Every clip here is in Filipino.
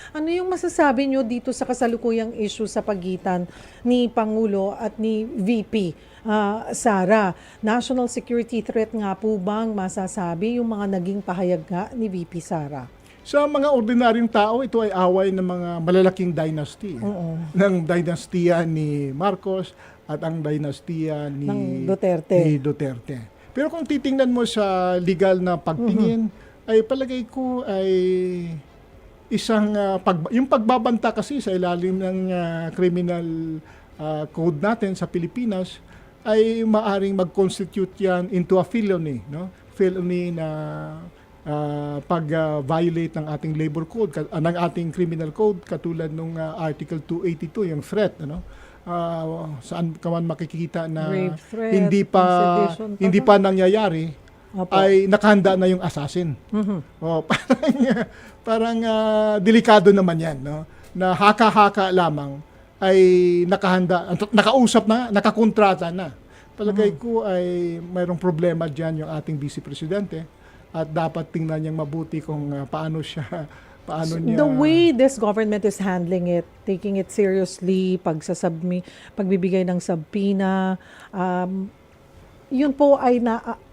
Ano yung masasabi nyo dito sa kasalukuyang issue sa pagitan ni Pangulo at ni VP Sara? National security threat nga po bang masasabi yung mga naging pahayag nga ni VP Sara? Sa mga ordinaryong tao, ito ay away ng mga malalaking dynasty. Ng dynastiya ni Marcos at ang dynastiya Ng Duterte. ni Duterte. Pero kung titingnan mo sa legal na pagtingin, ay palagay ko ay isang yung pagbabanta kasi sa ilalim ng criminal code natin sa Pilipinas ay maaring mag-constitute yan into a felony, no? Felony na pag-violate ng ating labor code, ng ating criminal code, katulad nung Article 282, yung threat, ano? Saan ka man makikita na Grave threat, hindi sedition pa nangyayari, Opo. ay nakahanda na yung assassin. Oh, parang delikado naman yan, no? Na haka-haka lamang ay nakahanda, nakausap na, nakakontrata na. Palagay ko ay mayroong problema diyan yung ating Vice Presidente at dapat tingnan niyang mabuti kung paano niya. The way this government is handling it, taking it seriously, pagbibigay ng subpoena, yun po ay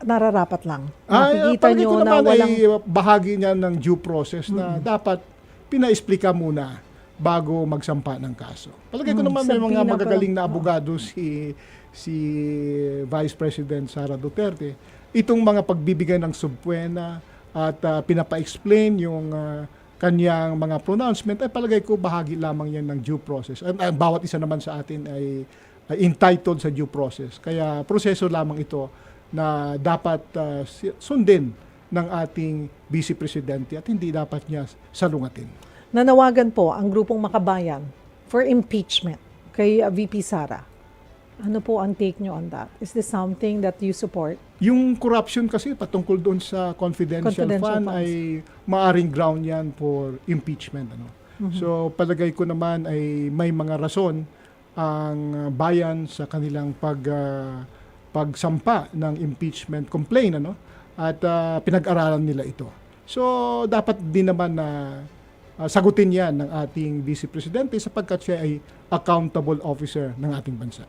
nararapat lang. Nakikita palagay nyo ko na naman walang... ay bahagi niya ng due process na dapat pinaexplika muna bago magsampa ng kaso. Palagay ko naman may mga subpoena magagaling pa. na abogado si Vice President Sara Duterte. Itong mga pagbibigay ng subpoena at pinapa-explain yung kanyang mga pronouncement, ay palagay ko bahagi lamang yan ng due process. At bawat isa naman sa atin ay entitled sa due process. Kaya proseso lamang ito na dapat sundin ng ating Vice Presidente at hindi dapat niya salungatin. Nanawagan po ang grupong Makabayan for impeachment kay VP Sara. Ano po ang take nyo on that? Is this something that you support? Yung corruption kasi patungkol doon sa confidential fund funds. ay maaring ground yan for impeachment. Ano? So palagay ko naman ay may mga rason ang bayan sa kanilang pagsampa ng impeachment complaint, ano? At pinag-aralan nila ito. So dapat din naman na sagutin yan ng ating Vice Presidente sapagkat siya ay accountable officer ng ating bansa.